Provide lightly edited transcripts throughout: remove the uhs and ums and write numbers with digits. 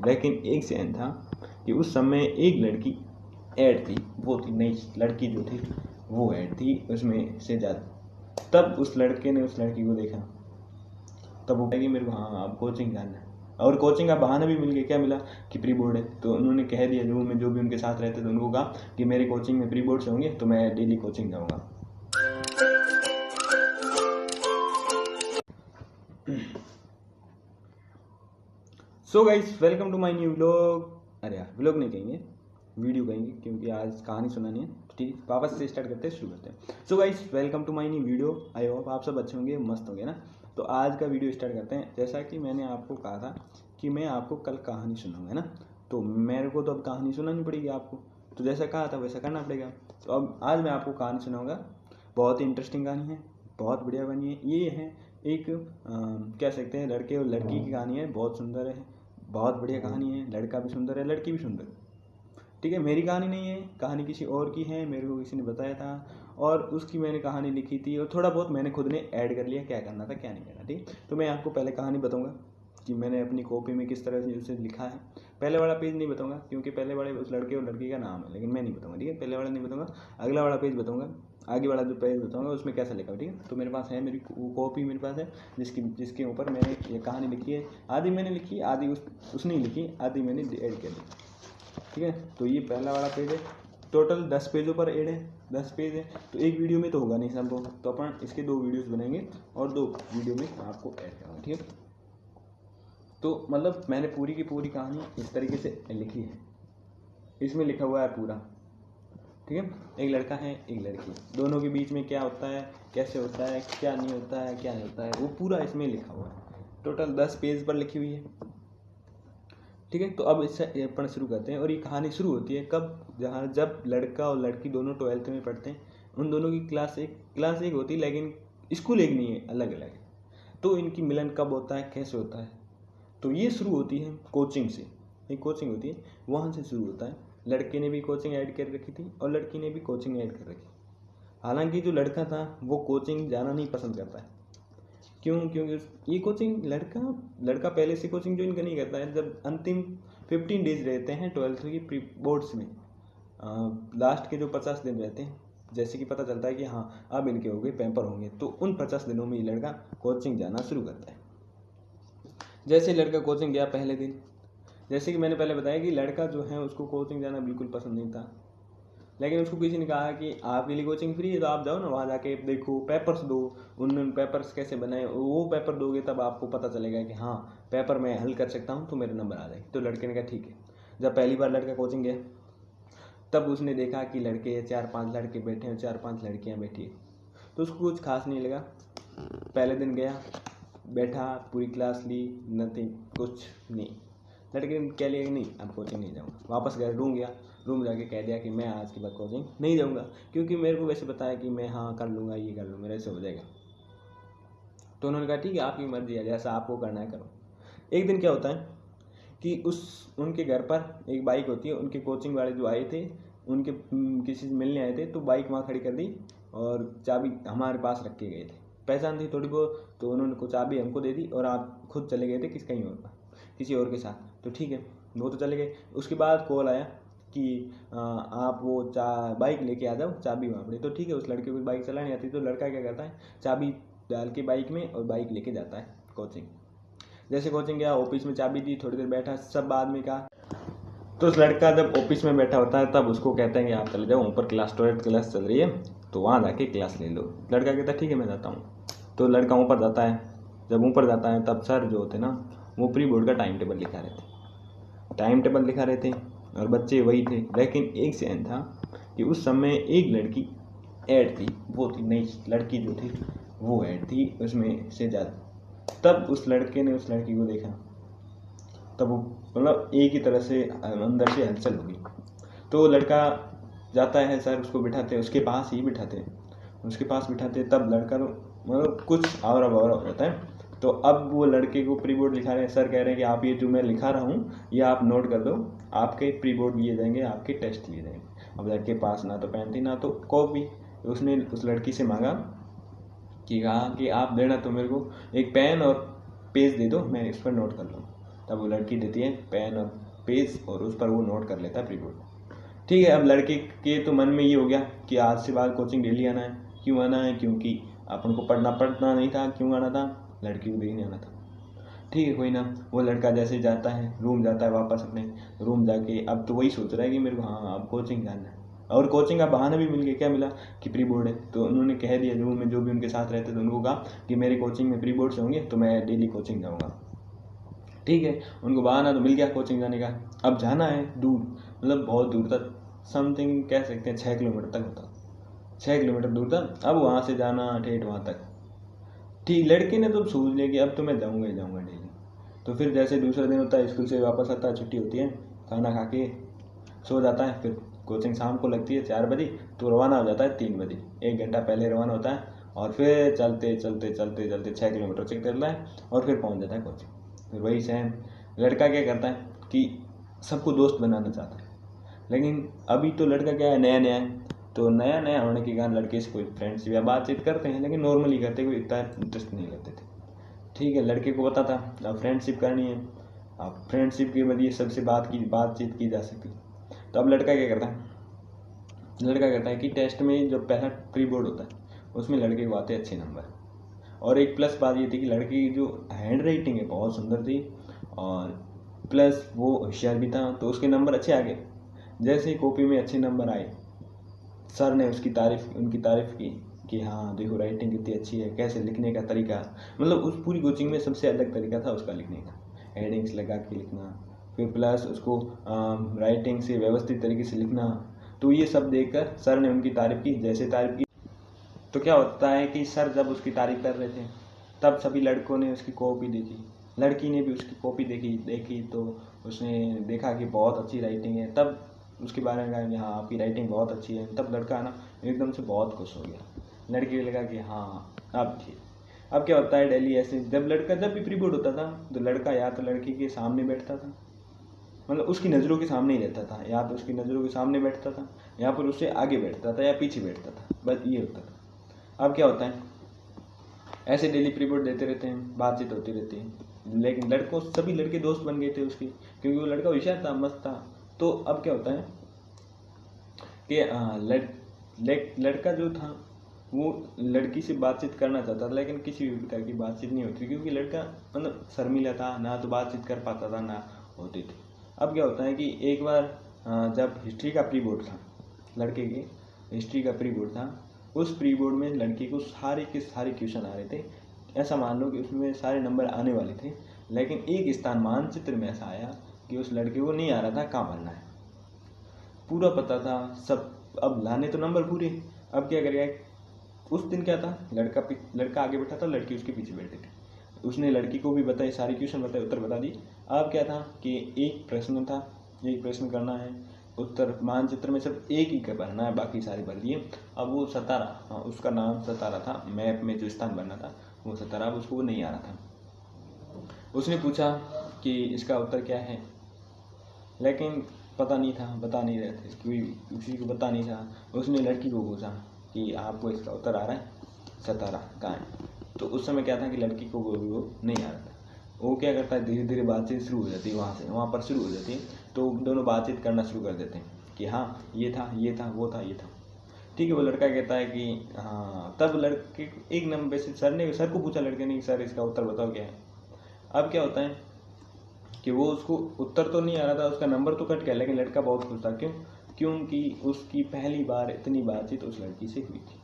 लेकिन एक सीन था कि उस समय एक लड़की ऐड थी, वो थी नई लड़की जो थी वो ऐड थी उसमें से ज़्यादा। तब उस लड़के ने उस लड़की को देखा, तब वो कहेगी मेरे को हाँ आप कोचिंग जाना है, और कोचिंग का बहाना भी मिल गया। क्या मिला कि प्री बोर्ड है, तो उन्होंने कह दिया जो भी उनके साथ रहते थे उनको कहा कि मेरे कोचिंग में प्री बोर्ड से होंगे तो मैं डेली कोचिंग जाऊँगा। So guys welcome to my new vlog. अरे यार व्लॉग नहीं कहेंगे, वीडियो कहेंगे, क्योंकि आज कहानी सुनानी है। तो ठीक है, वापस से स्टार्ट करते हैं, शुरू करते हैं। So guys welcome to my new video. I hope आप सब अच्छे होंगे, मस्त होंगे ना। तो आज का वीडियो स्टार्ट करते हैं। जैसा कि मैंने आपको कहा था कि मैं आपको कल कहानी सुनाऊंगा, है ना। तो मेरे को तो अब कहानी सुनानी पड़ेगी आपको, तो जैसा कहा था वैसा करना पड़ेगा। तो अब आज मैं आपको कहानी सुनाऊंगा। बहुत ही इंटरेस्टिंग कहानी है, बहुत बढ़िया बनी है। ये है एक कह सकते हैं लड़के और लड़की की कहानी है। बहुत सुंदर है, बहुत बढ़िया कहानी है। लड़का भी सुंदर है, लड़की भी सुंदर है। ठीक है, मेरी कहानी नहीं है, कहानी किसी और की है, मेरे को किसी ने बताया था और उसकी मैंने कहानी लिखी थी, और थोड़ा बहुत मैंने खुद ने ऐड कर लिया, क्या करना था क्या नहीं करना। ठीक, तो मैं आपको पहले कहानी बताऊंगा कि मैंने अपनी कॉपी में किस तरह से उसे लिखा है। पहले वाला पेज नहीं बताऊंगा, क्योंकि पहले वाले उस लड़के और लड़की का नाम है, लेकिन मैं नहीं बताऊंगा। ठीक है, पहले वाला नहीं बताऊंगा, अगला वाला पेज बताऊंगा। आगे वाला जो पेज बताऊंगा उसमें कैसा लिखा है। ठीक है, तो मेरे पास है, मेरी कॉपी मेरे पास है जिसके ऊपर मैंने ये कहानी लिखी है। आधी मैंने लिखी, आधी उसने लिखी, आधी मैंने ऐड कर दी। ठीक है, तो ये पहला वाला पेज है। टोटल 10 पेजों पर ऐड है, 10 पेज है, तो एक वीडियो में तो होगा नहीं संभव, तो अपन इसके 2 वीडियोस बनाएंगे और 2 वीडियो में आपको ऐड करूँगा। ठीक है, तो मतलब मैंने पूरी की पूरी कहानी इस तरीके से लिखी है। इसमें लिखा हुआ है पूरा। ठीक है, एक लड़का है एक लड़की, दोनों के बीच में क्या होता है, कैसे होता है, क्या नहीं होता है, क्या नहीं होता है, वो पूरा इसमें लिखा हुआ है। टोटल 10 पेज पर लिखी हुई है। ठीक है, तो अब इससे अपन शुरू करते हैं। और ये कहानी शुरू होती है कब, जब लड़का और लड़की दोनों 12th में पढ़ते हैं। उन दोनों की क्लास एक होती है, लेकिन स्कूल एक नहीं है, अलग अलग है। तो इनकी मिलन कब होता है, कैसे होता है, तो ये शुरू होती है कोचिंग से। एक कोचिंग होती है, वहाँ से शुरू होता है। लड़के ने भी कोचिंग ऐड कर रखी थी और लड़की ने भी कोचिंग ऐड कर रखी। हालांकि जो लड़का था वो कोचिंग जाना नहीं पसंद करता है। क्यों? क्योंकि ये कोचिंग लड़का पहले से कोचिंग ज्वाइन नहीं करता है। जब अंतिम 15 डेज रहते हैं 12th की प्री बोर्ड्स में, लास्ट के जो 50 दिन रहते हैं, जैसे कि पता चलता है कि हाँ अब इनके हो गए पेपर होंगे, तो उन 50 दिनों में ये लड़का कोचिंग जाना शुरू करता है। जैसे लड़का कोचिंग गया पहले दिन, जैसे कि मैंने पहले बताया कि लड़का जो है उसको कोचिंग जाना बिल्कुल पसंद नहीं था, लेकिन उसको किसी ने कहा कि आपके लिए कोचिंग फ्री है, तो आप जाओ ना वहाँ जाके देखो, पेपर्स दो। उन पेपर्स कैसे बनाए, वो पेपर दोगे तब आपको पता चलेगा कि हाँ पेपर मैं हल कर सकता हूँ, तो मेरे नंबर आ जाएंगे। तो लड़के ने कहा ठीक है। जब पहली बार लड़का कोचिंग गया, तब उसने देखा कि लड़के 4-5 लड़के बैठे हैं, 4-5 लड़कियाँ बैठी है, तो उसको कुछ खास नहीं लगा। पहले दिन गया, बैठा, पूरी क्लास ली, नथिंग, कुछ नहीं। लड़के ने कह लिया कि नहीं अब कोचिंग नहीं जाऊँगा। वापस गया, रूम गया, रूम जाके कह दिया कि मैं आज के बाद कोचिंग नहीं जाऊँगा, क्योंकि मेरे को वैसे बताया कि मैं हाँ कर लूँगा, ये कर लूँ, मेरे से हो जाएगा। तो उन्होंने कहा ठीक है आपकी मर्जी है, जैसा आपको करना है करो। एक दिन क्या होता है कि उनके घर पर एक बाइक होती है। उनके कोचिंग वाले जो आए थे, उनके किसी से मिलने आए थे, तो बाइक वहाँ खड़ी कर दी और चाबी हमारे पास रख के गए थे। पहचान थी थोड़ी बहुत, तो उन्होंने को चाबी हमको दे दी और आप खुद चले गए थे किसी और के साथ। तो ठीक है, वो तो चले गए। उसके बाद कॉल आया कि आप वो बाइक लेके आ जाओ, चाबी वहाँ पड़ी। तो ठीक है, उस लड़के को बाइक चलानी आती, तो लड़का क्या करता है, चाबी डाल के बाइक में और बाइक लेके जाता है कोचिंग। जैसे कोचिंग गया, ऑफिस में चाबी दी, थोड़ी देर बैठा, सब आदमी का। तो उस लड़का जब ऑफिस में बैठा होता है, तब उसको कहते हैं कि आप चले जाओ ऊपर, टॉयलेट क्लास चल रही है, तो वहाँ जाके क्लास ले लो। लड़का कहता है ठीक है मैं जाता हूँ। तो लड़का ऊपर जाता है। जब ऊपर जाता है, तब सर जो होते ना, वो प्री बोर्ड का टाइम टेबल लिखा रहे थे और बच्चे वही थे। लेकिन एक सीन था कि उस समय एक लड़की ऐड थी, वो थी नई लड़की जो थी वो ऐड थी उसमें से ज़्यादा। तब उस लड़के ने उस लड़की को देखा, तब वो मतलब एक ही तरह से अंदर से हलचल होगी। तो लड़का जाता है, सर उसको बिठाते, उसके पास बिठाते, तब लड़का तो मतलब कुछ आवरा बावरा हो जाता है। तो अब वो लड़के को प्री बोर्ड लिखा रहे हैं। सर कह रहे हैं कि आप ये जो मैं लिखा रहा हूँ ये आप नोट कर दो, आपके प्री बोर्ड लिए जाएंगे, आपके टेस्ट लिए जाएंगे। अब लड़के के पास ना तो पेन थी ना तो कॉपी। उसने उस लड़की से मांगा कि कहा कि आप देना तो मेरे को एक पेन और पेज दे दो, मैं इस पर नोट कर लूँ। तब वो लड़की देती है पेन और पेज और उस पर वो नोट कर लेता है प्री बोर्ड। ठीक है, अब लड़के के तो मन में ये हो गया कि आज से बाद कोचिंग डेली आना है। क्यों आना है? क्योंकि अपन को पढ़ना नहीं था। क्यों आना था? लड़की को देखने आना था। ठीक है, कोई ना। वो लड़का जैसे जाता है रूम जाता है, वापस अपने रूम जाके अब तो वही सोच रहा है कि मेरे को हाँ अब कोचिंग जाना है। और कोचिंग का बहाना भी मिल गया। क्या मिला? कि प्री बोर्ड है। तो उन्होंने कह दिया रूम में जो भी उनके साथ रहते थे उनको कहा कि मेरे कोचिंग में प्री बोर्ड से होंगे तो मैं डेली कोचिंग जाऊँगा। ठीक है, उनको बहाना तो मिल गया कोचिंग जाने का। अब जाना है दूर, मतलब बहुत दूर तक, समथिंग कह सकते हैं 6 किलोमीटर तक होता, 6 किलोमीटर दूर तक। अब वहाँ से जाना ठेठ वहाँ तक। ठीक, लड़के ने तो सोच लिया कि अब तो मैं जाऊँगा ही जाऊँगा डेली। तो फिर जैसे दूसरा दिन होता है, स्कूल से वापस आता है, छुट्टी होती है, खाना खा के सो जाता है। फिर कोचिंग शाम को लगती है 4 बजे, तो रवाना हो जाता है 3 बजे। 1 घंटा पहले रवाना होता है और फिर चलते चलते चलते चलते 6 किलोमीटर चेक करता है और फिर पहुँच जाता है कोचिंग। फिर वही सेम लड़का क्या करता है कि सबको दोस्त बनाना चाहता है। लेकिन अभी तो लड़का क्या है, नया नया है, तो नया नया होने के कारण लड़के से कोई फ्रेंडशिप या बातचीत करते हैं, लेकिन नॉर्मली करते, कोई इतना इंटरेस्ट नहीं लेते थे। ठीक है, लड़के को पता था अब फ्रेंडशिप करनी है, अब फ्रेंडशिप के बदले सबसे बातचीत की जा सकती। तो अब लड़का क्या करता है, लड़का कहता है कि टेस्ट में जो पहला प्री बोर्ड होता है उसमें लड़के को आते अच्छे नंबर। और एक प्लस बात ये थी कि लड़के की जो हैंड राइटिंग है बहुत सुंदर थी और प्लस वो होशियार भी था, तो उसके नंबर अच्छे आ गए। जैसे ही कॉपी में अच्छे नंबर आए, सर ने उनकी तारीफ की कि हाँ देखो राइटिंग कितनी अच्छी है, कैसे लिखने का तरीका, मतलब उस पूरी कोचिंग में सबसे अलग तरीका था उसका लिखने का, हेडिंग्स लगा के लिखना, फिर प्लस उसको राइटिंग से व्यवस्थित तरीके से लिखना। तो ये सब देखकर सर ने उनकी तारीफ की। जैसे तारीफ की तो क्या होता है कि सर जब उसकी तारीफ कर रहे थे तब सभी लड़कों ने उसकी कॉपी देखी, लड़की ने भी उसकी कॉपी देखी तो उसने देखा कि बहुत अच्छी राइटिंग है। तब उसके बारे में कहा कि हाँ आपकी राइटिंग बहुत अच्छी है। तब लड़का ना एकदम से बहुत खुश हो गया। लड़की को लगा कि हाँ अब ठीक। अब क्या होता है डेली ऐसे, जब भी प्री बोर्ड होता था तो लड़का या तो लड़की के सामने बैठता था, मतलब उसकी नज़रों के सामने ही रहता था, या तो उसकी नज़रों के सामने बैठता था या फिर उससे आगे बैठता था या पीछे बैठता था, बस ये होता था। अब क्या होता है, ऐसे डेली प्री बोर्ड देते रहते हैं, बातचीत होती रहती है, लेकिन सभी लड़के दोस्त बन गए थे उसकी, क्योंकि वो लड़का होशियार था, मस्त था। तो अब क्या होता है कि लड़का जो था वो लड़की से बातचीत करना चाहता था, लेकिन किसी भी प्रकार की बातचीत नहीं होती, क्योंकि लड़का मतलब शर्मीला था, ना तो बातचीत कर पाता था ना होती थी। अब क्या होता है कि एक बार जब हिस्ट्री का प्री बोर्ड था, लड़के के हिस्ट्री का प्री बोर्ड था, उस प्री बोर्ड में लड़के को सारे के सारे क्वेश्चन आ रहे थे। ऐसा मान लो कि उसमें सारे नंबर आने वाले थे, लेकिन एक स्थान मानचित्र में ऐसा आया कि उस लड़के को नहीं आ रहा था कहाँ भरना है। पूरा पता था सब, अब लाने तो नंबर पूरे। अब क्या करेगा, उस दिन क्या था, लड़का आगे बैठा था, लड़की उसके पीछे बैठी थी। उसने लड़की को भी बताए, सारे क्वेश्चन बताए, उत्तर बता दिए। अब क्या था कि एक प्रश्न करना है, उत्तर मानचित्र में सिर्फ एक ही का भरना है, बाकी सारे भर दिए। अब वो सतारा, उसका नाम सतारा था, मैप में जो स्थान बनना था वो सतारा, अब उसको वो नहीं आ रहा था। उसने पूछा कि इसका उत्तर क्या है, लेकिन पता नहीं था, बता नहीं रहे थे, कोई किसी को पता नहीं था। उसने लड़की को पूछा कि आपको इसका उत्तर आ रहा है, सतारा कहाँ है? तो उस समय क्या था कि लड़की को वो नहीं आ रहा था। वो क्या करता है, धीरे धीरे बातचीत शुरू हो जाती है, वहाँ पर शुरू हो जाती है, तो दोनों बातचीत करना शुरू कर देते हैं कि हाँ ये था वो था ये था। ठीक है, वो लड़का कहता है कि हाँ, तब लड़के एक नंबर से सर को पूछा लड़के ने, सर इसका उत्तर बताओ क्या है। अब क्या होता है कि वो उसको उत्तर तो नहीं आ रहा था, उसका नंबर तो कट गया, लेकिन लड़का बहुत खुश था। क्योंकि उसकी पहली बार इतनी बातचीत उस लड़की से हुई थी।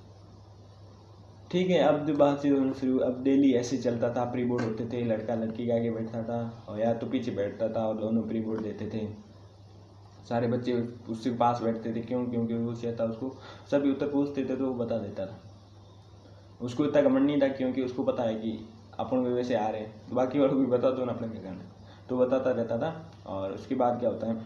ठीक है, अब जो बातचीत होना शुरू, अब डेली ऐसे चलता था, प्री बोर्ड होते थे, लड़का लड़की के आगे बैठता था और या तो पीछे बैठता था, और दोनों प्री बोर्ड देते थे। सारे बच्चे उसके पास बैठते थे, क्योंकि वो था, उसको सभी उत्तर पूछते थे तो वो बता देता था। उसको इतना घमंड नहीं था, क्योंकि उसको पता है कि अपन वैसे आ रहे हैं, तो बाकी वालों को भी बता दो ना अपने क्या करना, तो बताता रहता था। और उसके बाद क्या होता है,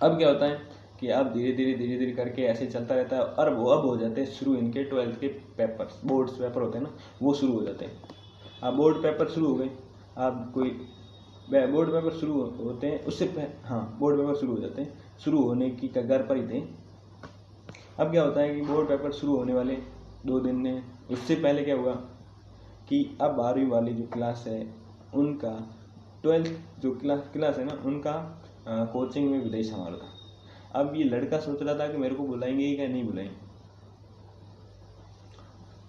अब क्या होता है कि अब धीरे धीरे करके ऐसे चलता रहता है, और वो अब हो जाते हैं शुरू इनके 12th के पेपर्स, बोर्ड्स पेपर होते हैं ना, वो शुरू हो जाते हैं। अब बोर्ड पेपर शुरू हो गए, अब कोई बोर्ड पेपर शुरू होते हैं, बोर्ड पेपर शुरू हो जाते हैं, शुरू होने की कगार पर ही थे। अब क्या होता है कि बोर्ड पेपर शुरू होने वाले 2 दिन में, उससे पहले क्या हुआ कि अब 12वीं वाली जो क्लास है उनका 12th जो क्लास है ना उनका कोचिंग में विदेश संभाला था। अब ये लड़का सोच रहा था कि मेरे को बुलाएंगे ही क्या नहीं बुलाएंगे,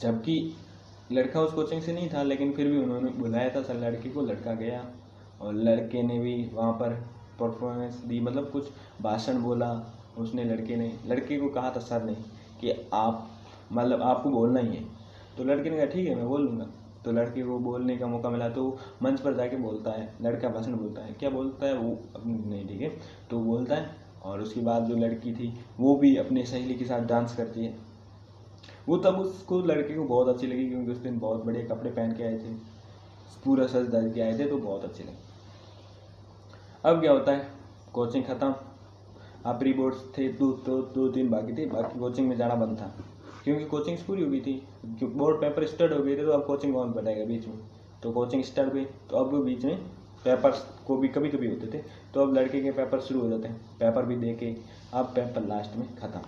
जबकि लड़का उस कोचिंग से नहीं था, लेकिन फिर भी उन्होंने बुलाया था सर लड़के को। लड़का गया और लड़के ने भी वहाँ पर परफॉर्मेंस दी, मतलब कुछ भाषण बोला उसने। लड़के को कहा था सर ने कि आप मतलब आपको बोलना ही है। तो लड़के ने कहा ठीक है मैं बोल लूँगा। तो लड़के को बोलने का मौका मिला तो मंच पर जाके बोलता है, लड़का भाषण बोलता है। क्या बोलता है वो अपनी नहीं, ठीक है, तो बोलता है। और उसके बाद जो लड़की थी वो भी अपनी सहेली के साथ डांस करती है। वो तब उसको लड़के को बहुत अच्छी लगी, क्योंकि उस दिन बहुत बड़े कपड़े पहन के आए थे, पूरा सज धज के आए थे, तो बहुत अच्छी लगी। अब क्या होता है, कोचिंग ख़त्म। अब प्री बोर्ड्स थे, दो दिन बाकी थे, बाकी कोचिंग में जाना बंद था क्योंकि कोचिंग पूरी हो गई थी। बोर्ड पेपर स्टार्ट हो गए थे, तो अब कोचिंग कौन पढ़ाएगा बीच में। तो कोचिंग स्टार्ट हुई, तो अब बीच में पेपर्स को भी कभी कभी होते थे, तो अब लड़के के पेपर शुरू हो जाते हैं। पेपर भी दे के अब पेपर लास्ट में ख़त्म।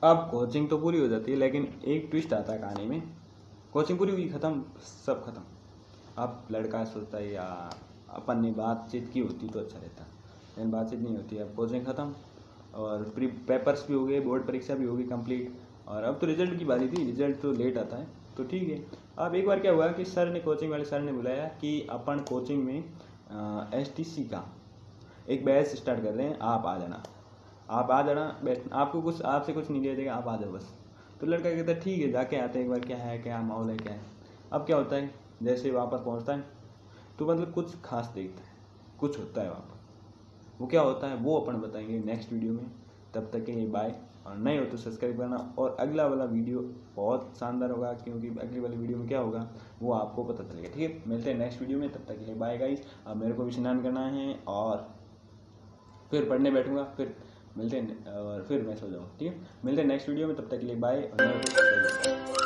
अब कोचिंग तो पूरी हो जाती है, लेकिन एक ट्विस्ट आता है कहानी में। कोचिंग पूरी हुई, ख़त्म, सब ख़त्म। अब लड़का सोचता है यार अपन ने बातचीत की होती तो अच्छा रहता, लेकिन बातचीत नहीं होती। अब कोचिंग ख़त्म और प्री पेपर्स भी हो गए, बोर्ड परीक्षा भी हो गई कंप्लीट, और अब तो रिजल्ट की बारी थी। रिजल्ट तो लेट आता है, तो ठीक है। अब एक बार क्या हुआ कि कोचिंग वाले सर ने बुलाया कि अपन कोचिंग में STC का एक बैच स्टार्ट कर रहे हैं, आप आ जाना बैठ, आपसे कुछ नहीं लिया जाएगा, आप आ जाओ बस। तो लड़का कहता है ठीक है जाके आते हैं एक बार, क्या है, क्या माहौल है, क्या है। अब क्या होता है, जैसे वहाँ पर पहुँचता है तो मतलब कुछ खास देखता है, कुछ होता है वहाँ पर। वो क्या होता है वो अपन बताएंगे नेक्स्ट वीडियो में। तब तक के लिए बाय, और नए हो तो सब्सक्राइब करना। और अगला वाला वीडियो बहुत शानदार होगा, क्योंकि अगली वाली वीडियो में क्या होगा वो आपको पता चलेगा, ठीक है। मिलते हैं नेक्स्ट वीडियो में, तब तक के लिए बाय गाइस। अब मेरे को भी स्नान करना है और फिर पढ़ने बैठूंगा, फिर मिलते हैं और फिर मैं सो जाऊँ, ठीक है। मिलते हैं नेक्स्ट वीडियो में, तब तक के लिए बाय और